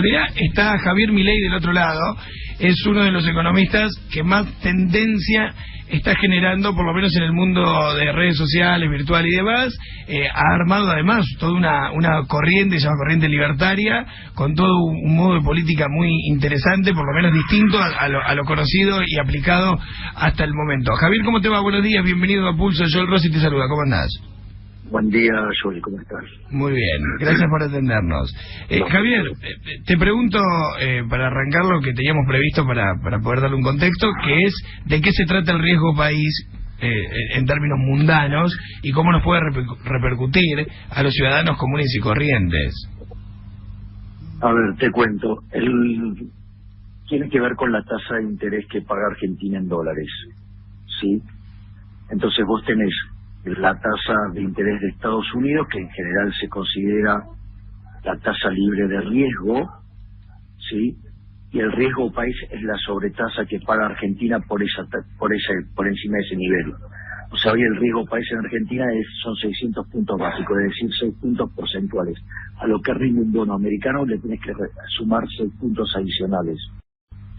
autoridad. Está Javier Milei del otro lado, es uno de los economistas que más tendencia está generando, por lo menos en el mundo de redes sociales, virtual y demás. Ha armado además toda una corriente, se llama corriente libertaria, con todo un modo de política muy interesante, por lo menos distinto a lo conocido y aplicado hasta el momento. Javier, ¿cómo te va? Buenos días, bienvenido a Pulso. Joel Rossi te saluda, ¿cómo andás? Buen día, Joel, ¿cómo estás? Muy bien, gracias por atendernos. Javier, te pregunto, para arrancar lo que teníamos previsto para poder darle un contexto, que es de qué se trata el riesgo país en términos mundanos y cómo nos puede repercutir a los ciudadanos comunes y corrientes. A ver, te cuento. Tiene que ver con la tasa de interés que paga Argentina en dólares, ¿sí? Entonces vos tenés la tasa de interés de Estados Unidos, que en general se considera la tasa libre de riesgo, ¿sí? Y el riesgo país es la sobretasa que paga Argentina por encima de ese nivel. O sea, hoy el riesgo país en Argentina son 600 puntos básicos, es decir, 6 puntos porcentuales. A lo que rinde un bono americano le tenés que sumar 6 puntos adicionales,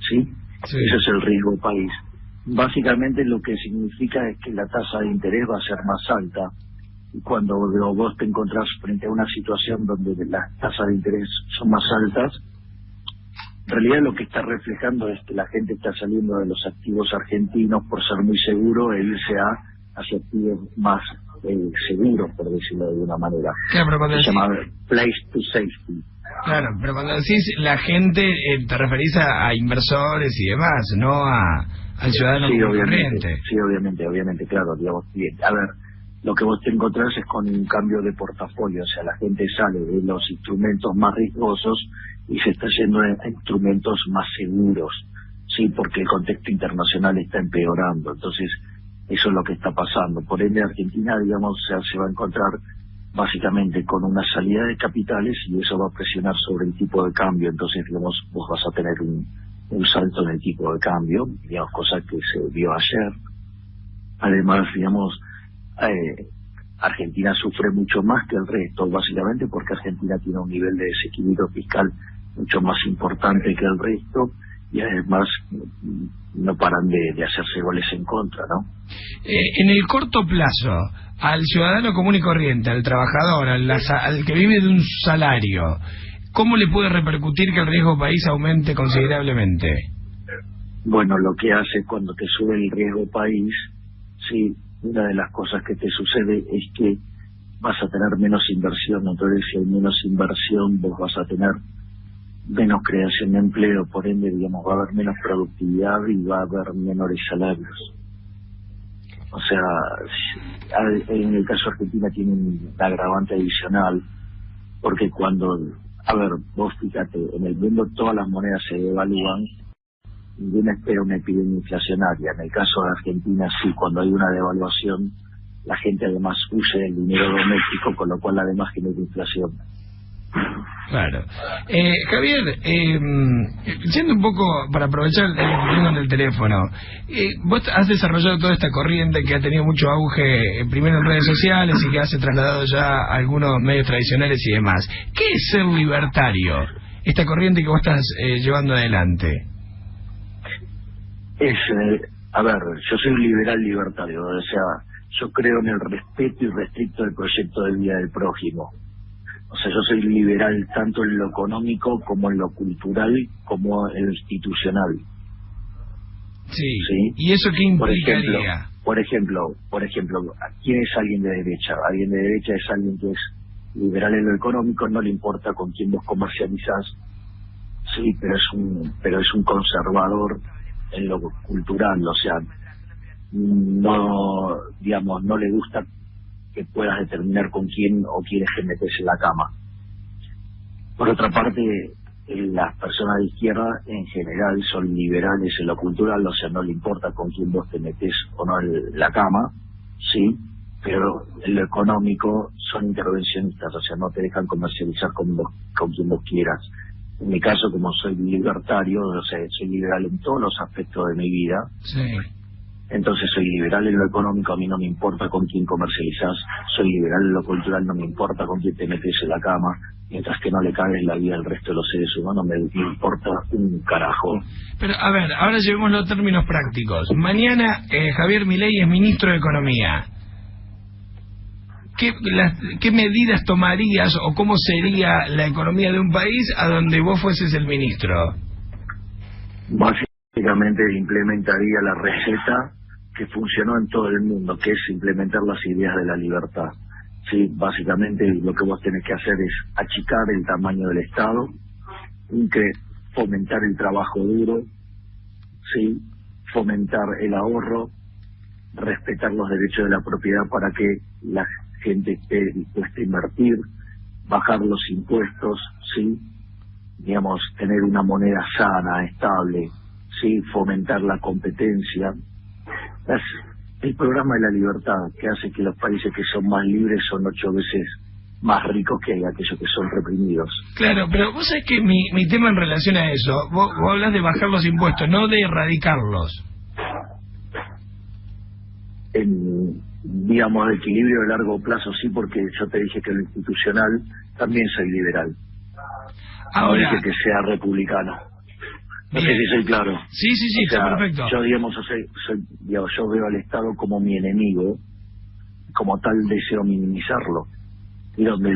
¿sí? Sí. Ese es el riesgo país. Básicamente lo que significa es que la tasa de interés va a ser más alta, y cuando vos te encontrás frente a una situación donde las tasas de interés son más altas, en realidad lo que está reflejando es que la gente está saliendo de los activos argentinos por ser muy seguro e irse hacia activos más seguros, por decirlo de alguna manera. Claro, pero se llama place to safety. Claro, pero cuando decís la gente, te referís a inversores y demás, no al ciudadano corriente. Sí, obviamente, claro, digamos, bien. A ver, lo que vos te encontrás es con un cambio de portafolio, o sea, la gente sale de los instrumentos más riesgosos y se está yendo a instrumentos más seguros, sí, porque el contexto internacional está empeorando. Entonces, eso es lo que está pasando. Por ende, Argentina, digamos, se va a encontrar básicamente con una salida de capitales, y eso va a presionar sobre el tipo de cambio. Entonces, digamos, vos vas a tener un salto en el tipo de cambio, digamos, cosa que se vio ayer. Además, digamos, Argentina sufre mucho más que el resto, básicamente porque Argentina tiene un nivel de desequilibrio fiscal mucho más importante que el resto, y además no paran de hacerse goles en contra, ¿no? En el corto plazo, al ciudadano común y corriente, al trabajador, al que vive de un salario, ¿cómo le puede repercutir que el riesgo país aumente considerablemente? Bueno, lo que hace cuando te sube el riesgo país, sí, una de las cosas que te sucede es que vas a tener menos inversión. Entonces, si hay menos inversión, vos vas a tener menos creación de empleo, por ende, digamos, va a haber menos productividad y va a haber menores salarios. O sea, en el caso de Argentina tiene un agravante adicional, porque vos fíjate, en el mundo todas las monedas se devalúan, ninguna espera una epidemia inflacionaria. En el caso de Argentina sí, cuando hay una devaluación, la gente además huye del dinero doméstico, con lo cual además genera inflación. Claro. Javier, yendo un poco, para aprovechar el tiempo en el teléfono, vos has desarrollado toda esta corriente que ha tenido mucho auge, primero en redes sociales y que se trasladado ya a algunos medios tradicionales y demás. ¿Qué es ser libertario? Esta corriente que vos estás llevando adelante. Yo soy un liberal libertario, o sea, yo creo en el respeto irrestricto del proyecto de vida del prójimo. O sea, yo soy liberal tanto en lo económico como en lo cultural como en lo institucional. Sí. ¿Y eso qué implicaría? Por ejemplo, ¿quién es alguien de derecha? Alguien de derecha es alguien que es liberal en lo económico, no le importa con quién vos comercializás, sí, pero es un conservador en lo cultural, o sea, no le gusta que puedas determinar con quién o quieres que metes en la cama. Por otra parte, las personas de izquierda en general son liberales en lo cultural, o sea, no le importa con quién vos te metes o no en la cama, sí, pero en lo económico son intervencionistas, o sea, no te dejan comercializar con quien vos quieras. En mi caso, como soy libertario, o sea, soy liberal en todos los aspectos de mi vida. Sí. Entonces soy liberal en lo económico, a mí no me importa con quién comercializás, soy liberal en lo cultural, no me importa con quién te metes en la cama, mientras que no le cagues la vida al resto de los seres humanos, me importa un carajo. Pero, a ver, ahora llevémoslo a términos prácticos. Mañana Javier Milei es ministro de Economía. ¿Qué medidas tomarías o cómo sería la economía de un país a donde vos fueses el ministro? Básicamente implementaría la receta que funcionó en todo el mundo, que es implementar las ideas de la libertad. Sí, básicamente lo que vos tenés que hacer es achicar el tamaño del Estado, fomentar el trabajo duro, sí, fomentar el ahorro, respetar los derechos de la propiedad para que la gente esté dispuesta a invertir, bajar los impuestos, sí, digamos, tener una moneda sana, estable, sí, fomentar la competencia. El programa de la libertad, que hace que los países que son más libres son 8 veces más ricos que aquellos que son reprimidos. Claro, pero vos sabés que mi tema en relación a eso, vos hablas de bajar los impuestos, no de erradicarlos. Digamos, de equilibrio de largo plazo sí, porque yo te dije que en lo institucional también soy liberal. Ahora, no dije que sea republicano. No bien. sé si soy claro. Sí, está perfecto. Yo, digamos, yo veo al Estado como mi enemigo, como tal deseo minimizarlo. Y donde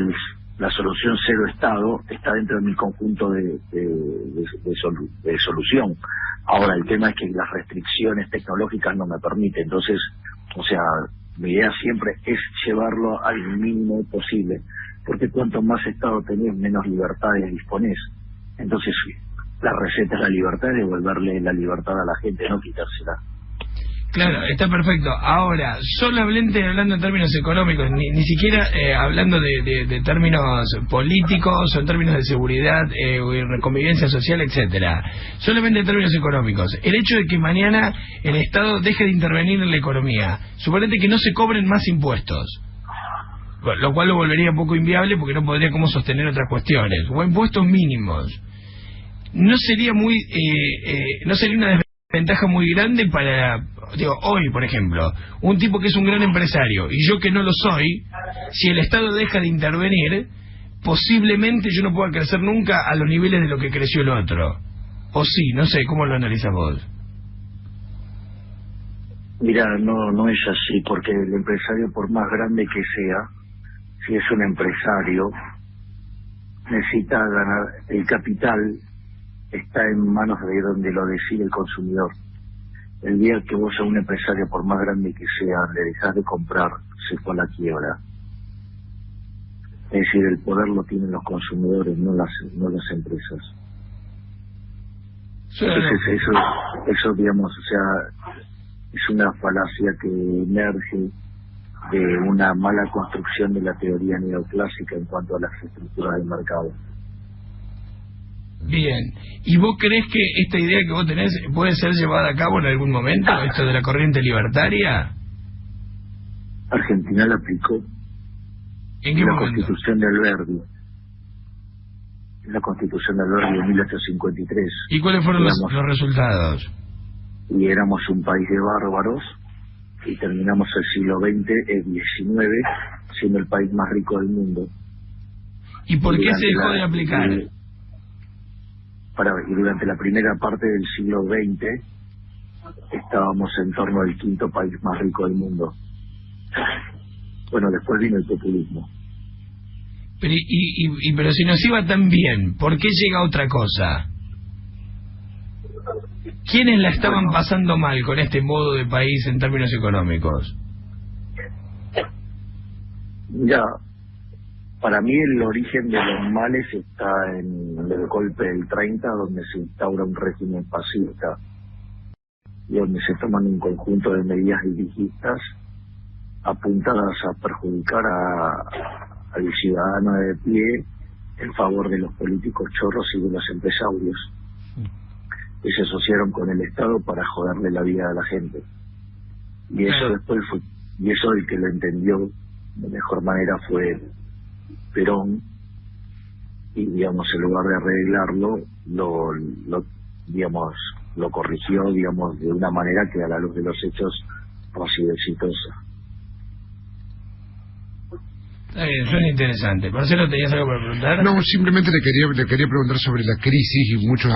la solución cero Estado está dentro de mi conjunto de solución. Ahora, el tema es que las restricciones tecnológicas no me permiten. Entonces, o sea, mi idea siempre es llevarlo al mínimo posible. Porque cuanto más Estado tenés, menos libertades disponés. Entonces, la receta es la libertad, es devolverle la libertad a la gente, no quitársela. Claro, está perfecto. Ahora, solamente hablando en términos económicos, ni siquiera hablando de términos políticos o en términos de seguridad o de convivencia social, etcétera. Solamente en términos económicos. El hecho de que mañana el Estado deje de intervenir en la economía, suponete que no se cobren más impuestos, lo cual lo volvería un poco inviable porque no podría cómo sostener otras cuestiones, o impuestos mínimos. No sería no sería una desventaja muy grande para, hoy, por ejemplo, un tipo que es un gran empresario y yo que no lo soy, si el Estado deja de intervenir, posiblemente yo no pueda crecer nunca a los niveles de lo que creció el otro. O sí, no sé, ¿cómo lo analizas vos? Mira, no es así, porque el empresario, por más grande que sea, si es un empresario, necesita ganar. El capital está en manos de donde lo decide el consumidor. El día que vos a un empresario, por más grande que sea, le dejás de comprar, se fue a la quiebra. Es decir, el poder lo tienen los consumidores, no las empresas. Entonces eso digamos, o sea, es una falacia que emerge de una mala construcción de la teoría neoclásica en cuanto a las estructuras del mercado. Bien. ¿Y vos crees que esta idea que vos tenés puede ser llevada a cabo en algún momento, esto de la corriente libertaria? Argentina la aplicó. ¿En qué momento? Constitución de Alberdi. La Constitución de Alberdi de 1853. ¿Y cuáles fueron los resultados? Y éramos un país de bárbaros y terminamos el siglo XX, el XIX, siendo el país más rico del mundo. ¿Y por qué se dejó de aplicar? Y durante la primera parte del siglo XX estábamos en torno al 5º país más rico del mundo. Bueno, después vino el populismo. Pero si nos iba tan bien, ¿por qué llega otra cosa? ¿Quiénes la estaban pasando mal con este modo de país en términos económicos? Ya, para mí el origen de los males está en el golpe del 30, donde se instaura un régimen fascista y donde se toman un conjunto de medidas dirigistas apuntadas a perjudicar al ciudadano de pie en favor de los políticos chorros y de los empresarios que se asociaron con el Estado para joderle la vida a la gente. Y eso después el que lo entendió de mejor manera fue Perón, y digamos, en lugar de arreglarlo, lo lo corrigió, digamos, de una manera que a la luz de los hechos no ha sido exitosa. Está bien, suena interesante. Marcelo, ¿tenías algo para preguntar? No, simplemente le quería preguntar sobre la crisis, y muchos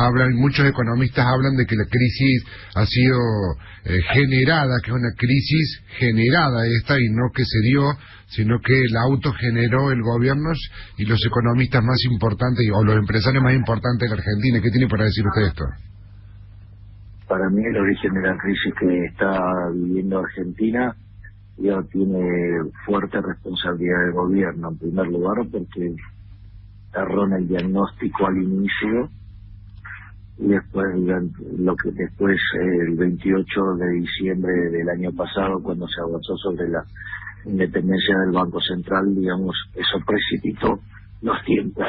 economistas hablan de que la crisis ha sido generada, que es una crisis generada esta, y no que se dio, sino que la autogeneró el gobierno y los economistas más importantes, o los empresarios más importantes de la Argentina. ¿Qué tiene para decir usted esto? Para mí el origen de la crisis que está viviendo Argentina ya tiene fuerte responsabilidad del gobierno, en primer lugar porque erró en el diagnóstico al inicio, y después el 28 de diciembre del año pasado, cuando se avanzó sobre la independencia del Banco Central, digamos, eso precipitó los tiempos.